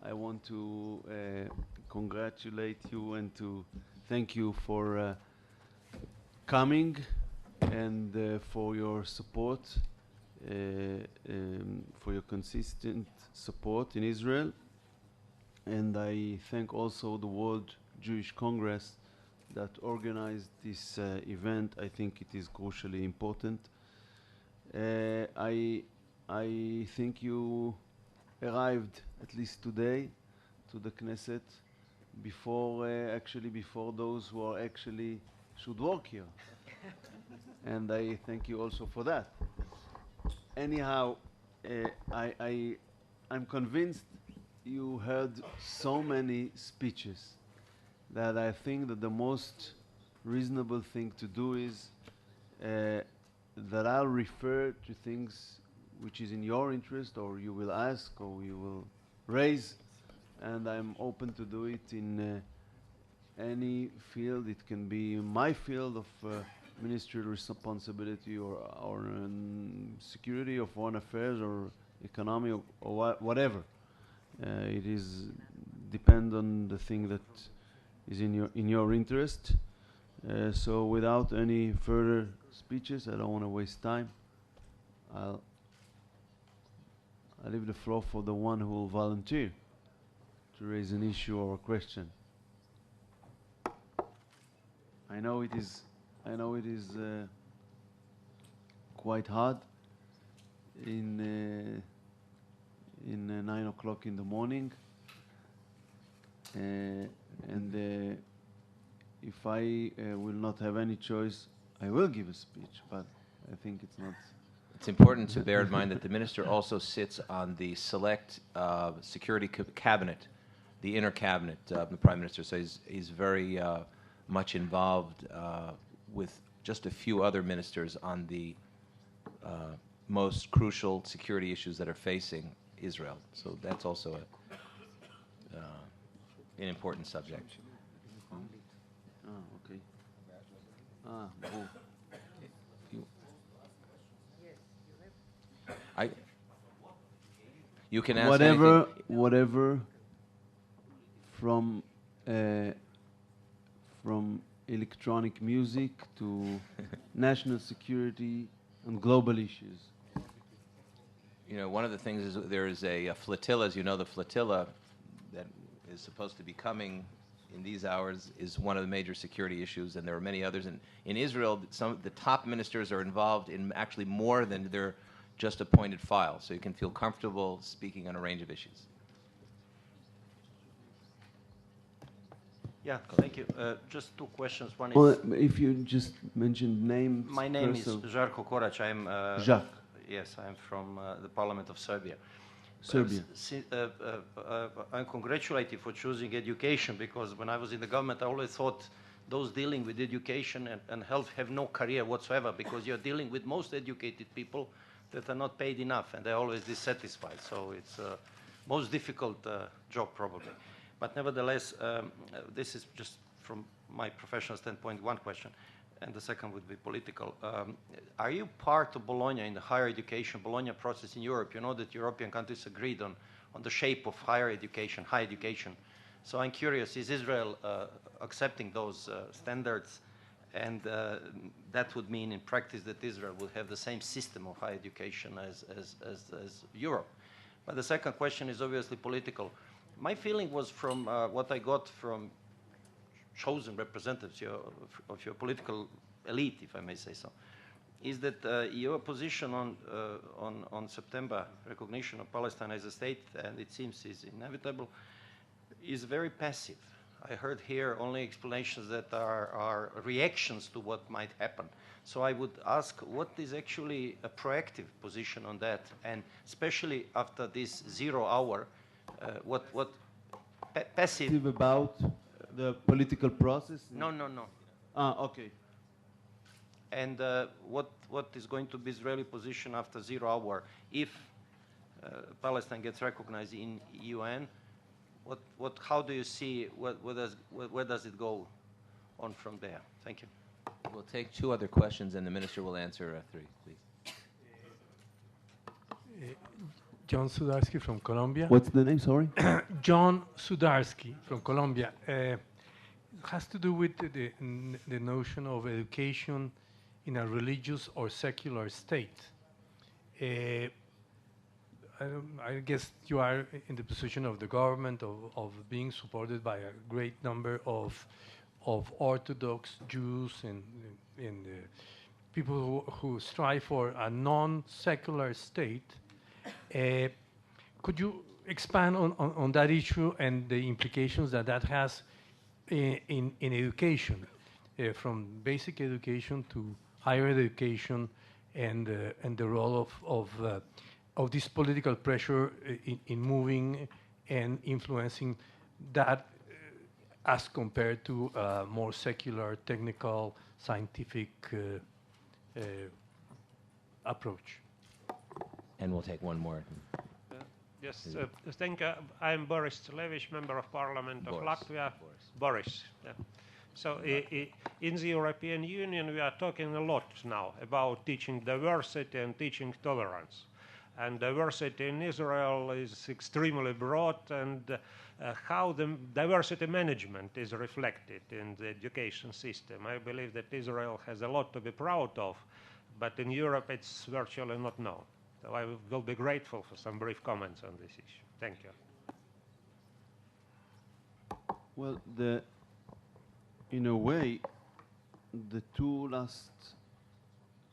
I want to congratulate you and to thank you for coming and for your support, for your consistent support in Israel. And I thank also the World Jewish Congress that organized this event. I think it is crucially important. I think you arrived at least today to the Knesset before actually before those who are actually should work here. And I thank you also for that. Anyhow, I'm convinced you heard so many speeches that I think that the most reasonable thing to do is that I'll refer to things which is in your interest, or you will ask, or you will raise, and I'm open to do it in any field. It can be my field of ministerial responsibility, or security, or foreign affairs, or economy, or whatever. It is depend on the thing that is in your interest. So without any further speeches, I don't want to waste time. I'll leave the floor for the one who will volunteer to raise an issue or a question. I know it is quite hard in 9 o'clock in the morning, and if I will not have any choice, I will give a speech, but I think it's not. It's important to bear in mind that the minister also sits on the select security cabinet, the inner cabinet of the prime minister. So he's very much involved with just a few other ministers on the most crucial security issues that are facing Israel. So that's also an important subject. Okay. You can ask anything. Whatever from electronic music to national security and global issues. You know, one of the things is there is a flotilla, as you know, the flotilla that is supposed to be coming in these hours is one of the major security issues, and there are many others. And in Israel, some of the top ministers are involved in actually more than their just appointed file, so you can feel comfortable speaking on a range of issues. Yeah, thank you. Just two questions. One is... Well, if you just mentioned names. My name is Žarko Korać. I'm Jacques. Yes, I'm from the Parliament of Serbia. Serbia. I congratulate you for choosing education, because when I was in the government, I always thought those dealing with education and health have no career whatsoever, because you're dealing with most educated people that are not paid enough, and they're always dissatisfied. So it's the most difficult job, probably. But nevertheless, this is just from my professional standpoint, one question, and the second would be political. Are you part of Bologna in the higher education, Bologna process in Europe? You know that European countries agreed on the shape of higher education, high education. So I'm curious, is Israel accepting those standards? And that would mean in practice that Israel would have the same system of higher education as Europe. But the second question is obviously political. My feeling was from what I got from chosen representatives of your political elite, if I may say so, is that your position on September recognition of Palestine as a state, and it seems is inevitable, is very passive. I heard here only explanations that are reactions to what might happen. So I would ask, what is actually a proactive position on that? And especially after this 0 hour, what passive... About the political process? No. Okay. And what is going to be Israeli position after 0 hour if Palestine gets recognized in UN? How do you see, where does it go on from there? Thank you. We'll take two other questions, and the minister will answer three, please. John Sudarsky from Colombia. What's the name? Sorry. John Sudarsky from Colombia. Has to do with the notion of education in a religious or secular state. I guess you are in the position of the government of being supported by a great number of Orthodox Jews and people who strive for a non-secular state. Could you expand on that issue and the implications that that has in education, from basic education to higher education, and the role of this political pressure in moving and influencing that as compared to a more secular, technical, scientific approach? And we'll take one more. Yes, thank you. I'm Boris Levish, Member of Parliament of Latvia. Boris. Yeah. So in the European Union, we are talking a lot now about teaching diversity and teaching tolerance. And diversity in Israel is extremely broad, and how the diversity management is reflected in the education system. I believe that Israel has a lot to be proud of, but in Europe it's virtually not known. So I will be grateful for some brief comments on this issue. Thank you. Well, in a way, the two last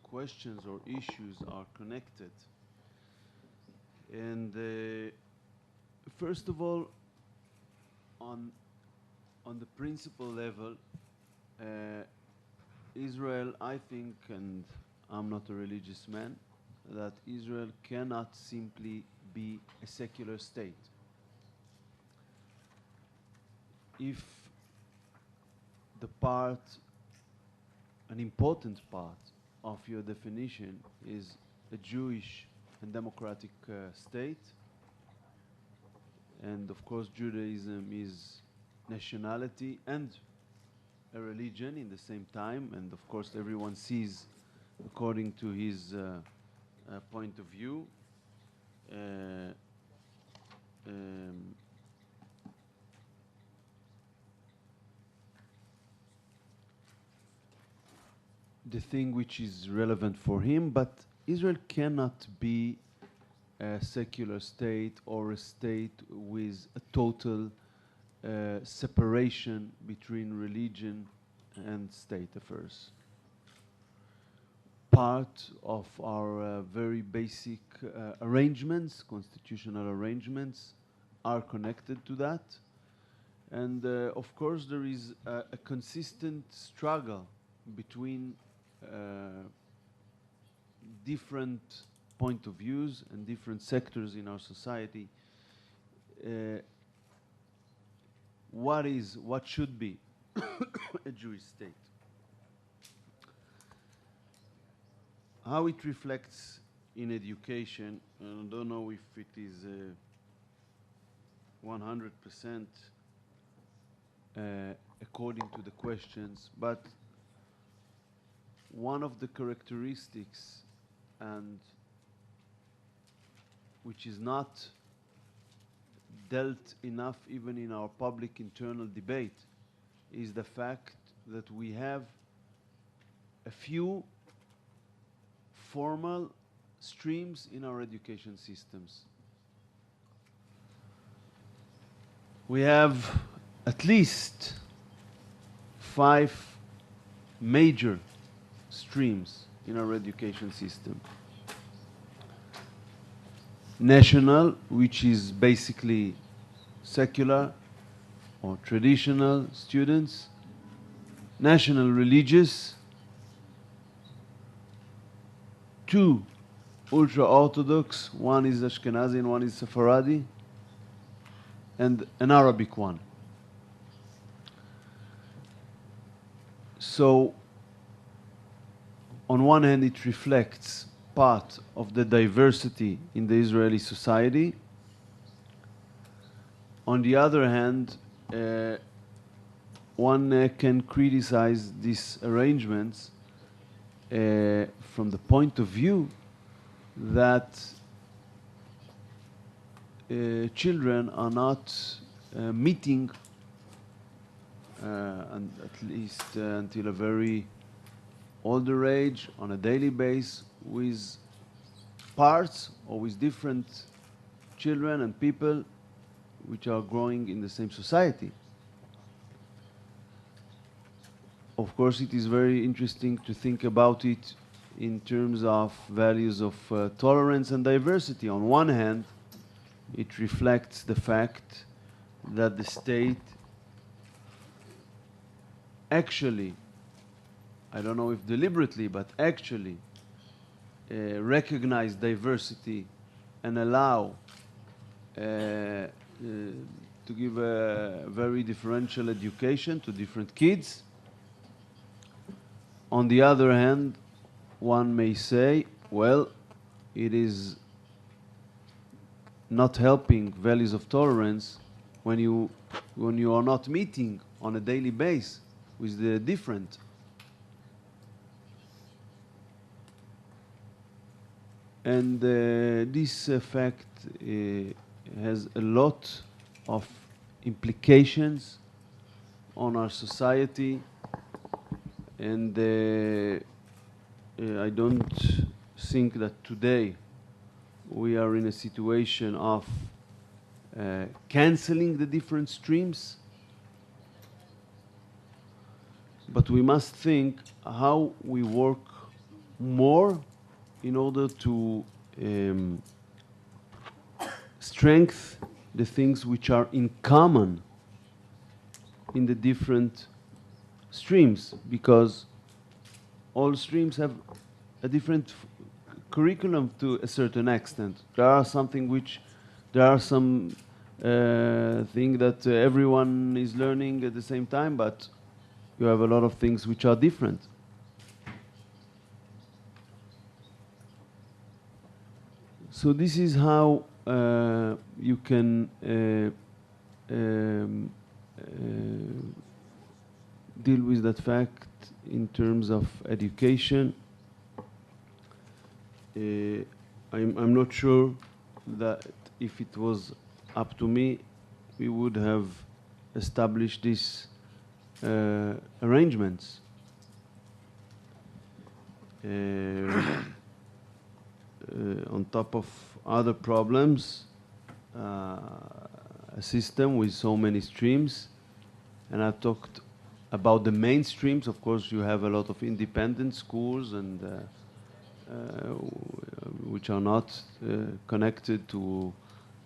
questions or issues are connected. And first of all, on the principle level, Israel, I think, and I'm not a religious man, that Israel cannot simply be a secular state. If an important part of your definition is a Jewish and democratic state, and of course Judaism is nationality and a religion in the same time, and of course everyone sees according to his point of view. The thing which is relevant for him, but Israel cannot be a secular state or a state with a total separation between religion and state affairs. Part of our very basic arrangements, constitutional arrangements, are connected to that. And of course there is a consistent struggle between different point of views and different sectors in our society. What should be a Jewish state? How it reflects in education, I don't know if it is 100% according to the questions, but one of the characteristics, and which is not dealt enough even in our public internal debate, is the fact that we have a few formal streams in our education systems. We have at least 5 major streams in our education system. National, which is basically secular or traditional students. National religious. 2 ultra-Orthodox, one is Ashkenazi and one is Sephardi, and an Arabic one. So, on one hand, it reflects part of the diversity in the Israeli society. On the other hand, one can criticize these arrangements from the point of view that children are not meeting, and at least until a very older age, on a daily basis, with parts or with different children and people which are growing in the same society. Of course, it is very interesting to think about it in terms of values of tolerance and diversity. On one hand, it reflects the fact that the state actually, I don't know if deliberately, but actually recognize diversity and allow to give a very differential education to different kids. On the other hand, one may say, well, it is not helping values of tolerance when you are not meeting on a daily basis with the different. And this fact has a lot of implications on our society, and I don't think that today we are in a situation of canceling the different streams, but we must think how we work more in order to strengthen the things which are in common in the different streams, because all streams have a different curriculum to a certain extent. There are some thing that everyone is learning at the same time, but you have a lot of things which are different. So this is how you can deal with that fact in terms of education. I'm not sure that if it was up to me, we would have established these arrangements. On top of other problems, a system with so many streams, and I've talked about the main streams. Of course, you have a lot of independent schools and which are not connected to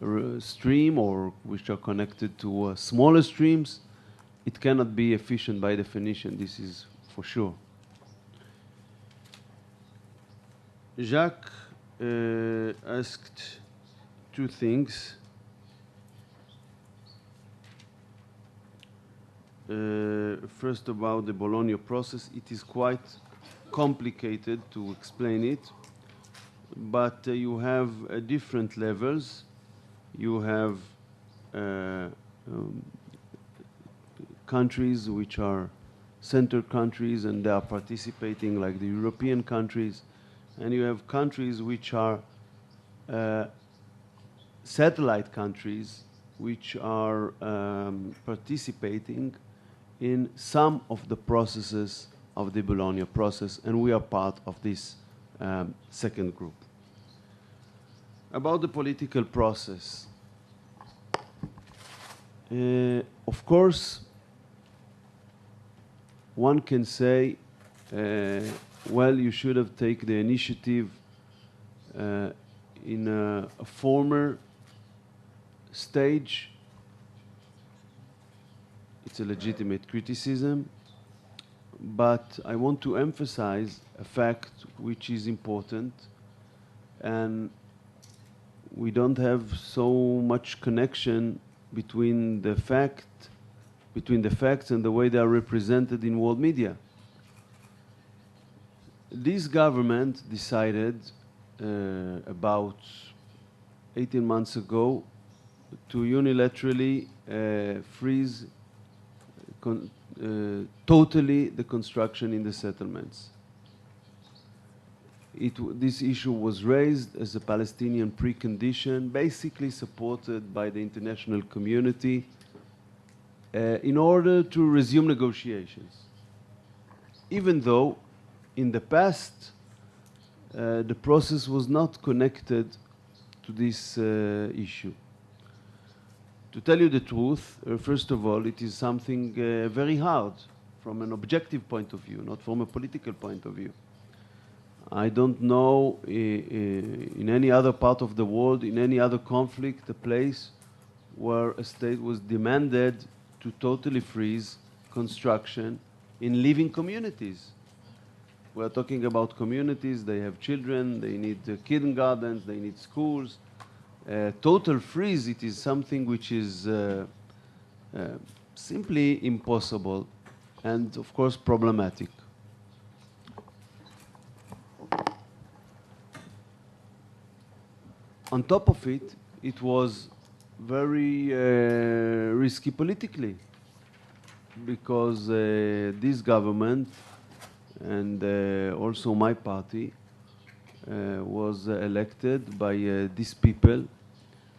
a stream, or which are connected to smaller streams. It cannot be efficient by definition, this is for sure. Jacques asked two things. First, about the Bologna process. It is quite complicated to explain it, but you have different levels. You have countries which are center countries and they are participating, like the European countries, and you have countries which are satellite countries which are participating in some of the processes of the Bologna process, and we are part of this second group. About the political process, of course, one can say, well, you should have taken the initiative in a former stage. It's a legitimate criticism, but I want to emphasize a fact which is important, and we don't have so much connection between the facts and the way they are represented in world media. This government decided about 18 months ago to unilaterally freeze totally the construction in the settlements. this issue was raised as a Palestinian precondition, basically supported by the international community, in order to resume negotiations. Even though in the past the process was not connected to this issue. To tell you the truth, first of all, it is something very hard from an objective point of view, not from a political point of view. I don't know in any other part of the world, in any other conflict, a place where a state was demanded to totally freeze construction in living communities. We're talking about communities, they have children, they need kindergartens, they need schools. Total freeze, it is something which is simply impossible and, of course, problematic. On top of it, it was very risky politically, because this government and also my party was elected by these people.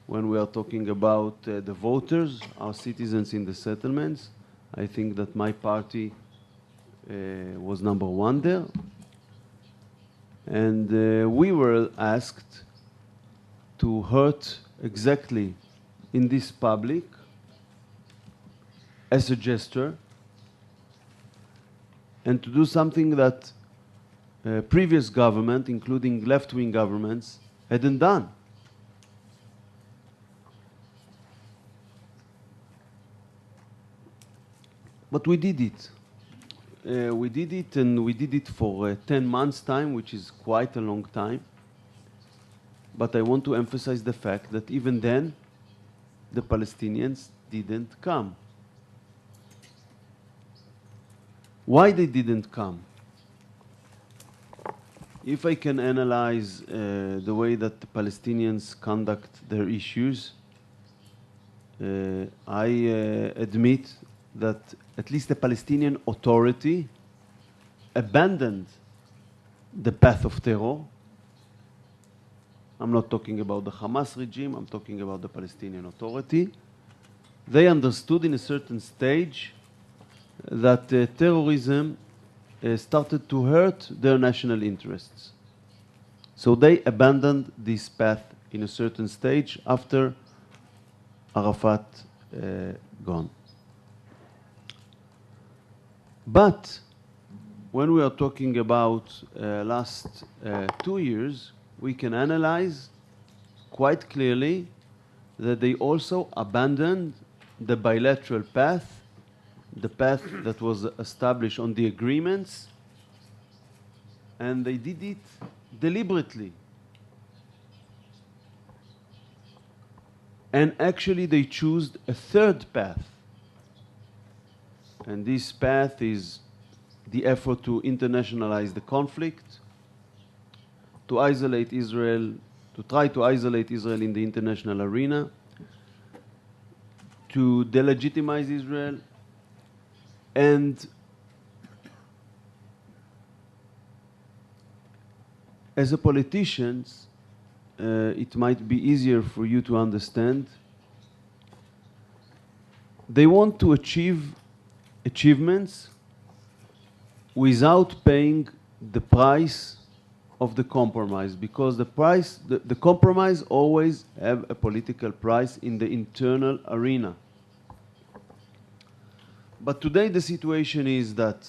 When we are talking about the voters, our citizens in the settlements, I think that my party was number one there. And we were asked to hurt exactly in this public as a gesture, and to do something that previous government, including left-wing governments, hadn't done. But we did it. We did it, and we did it for 10 months' time, which is quite a long time. But I want to emphasize the fact that even then, the Palestinians didn't come. Why they didn't come? If I can analyze the way that the Palestinians conduct their issues, I admit that at least the Palestinian Authority abandoned the path of terror. I'm not talking about the Hamas regime, I'm talking about the Palestinian Authority. They understood in a certain stage that terrorism started to hurt their national interests. So they abandoned this path in a certain stage after Arafat gone. But when we are talking about last 2 years, we can analyze quite clearly that they also abandoned the bilateral path, the path that was established on the agreements, and they did it deliberately. And actually they chose a third path. And this path is the effort to internationalize the conflict, to isolate Israel, to try to isolate Israel in the international arena, to delegitimize Israel, and as a politician, it might be easier for you to understand. They want to achieve achievements without paying the price of the compromise, because the compromise always have a political price in the internal arena. But today the situation is that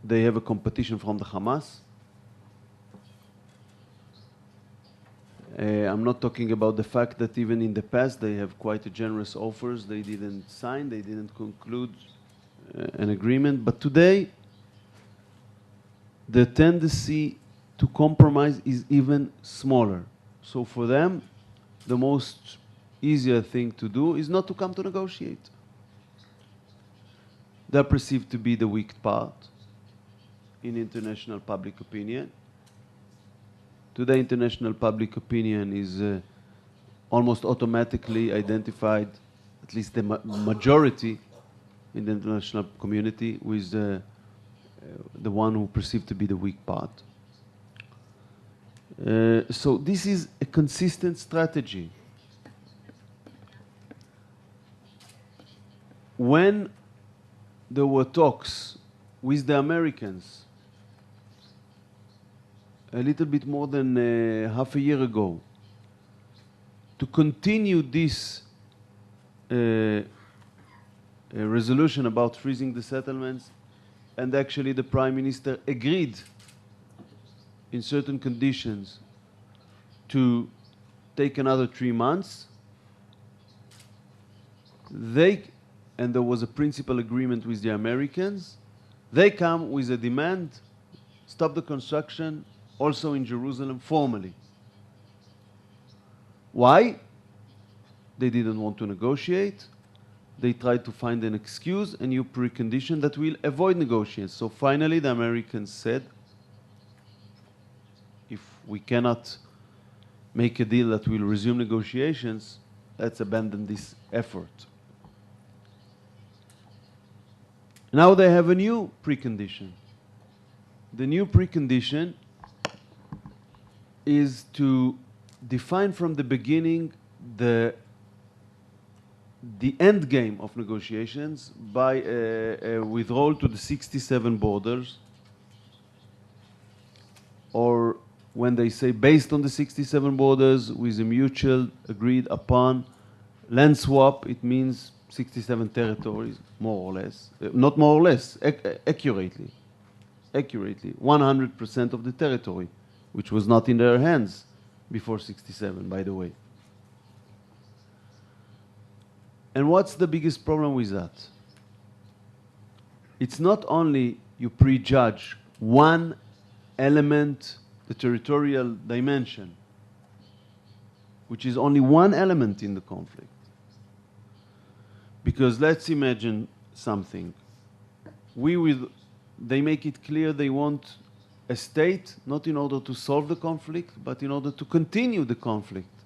they have a competition from the Hamas. I'm not talking about the fact that even in the past they have quite a generous offers. They didn't sign, they didn't conclude an agreement. But today, the tendency to compromise is even smaller. So for them, the most easier thing to do is not to come to negotiate. They're perceived to be the weak part in international public opinion. Today, international public opinion is almost automatically identified, at least the majority in the international community, with the one who perceived to be the weak part. So this is a consistent strategy. When there were talks with the Americans a little bit more than half a year ago to continue this resolution about freezing the settlements, and actually the Prime Minister agreed in certain conditions to take another 3 months. And there was a principal agreement with the Americans. They come with a demand, stop the construction, also in Jerusalem, formally. Why? They didn't want to negotiate. They tried to find an excuse, a new precondition that will avoid negotiations. So finally, the Americans said, if we cannot make a deal that will resume negotiations, let's abandon this effort. Now they have a new precondition. The new precondition is to define from the beginning the end game of negotiations by a withdrawal to the 67 borders, or when they say based on the 67 borders with a mutual agreed upon land swap, it means 67 territories, more or less. Not more or less, accurately. 100% of the territory, which was not in their hands before 67, by the way. And what's the biggest problem with that? It's not only you prejudge one element, the territorial dimension, which is only one element in the conflict. Because let's imagine something. They make it clear they want a state, not in order to solve the conflict, but in order to continue the conflict.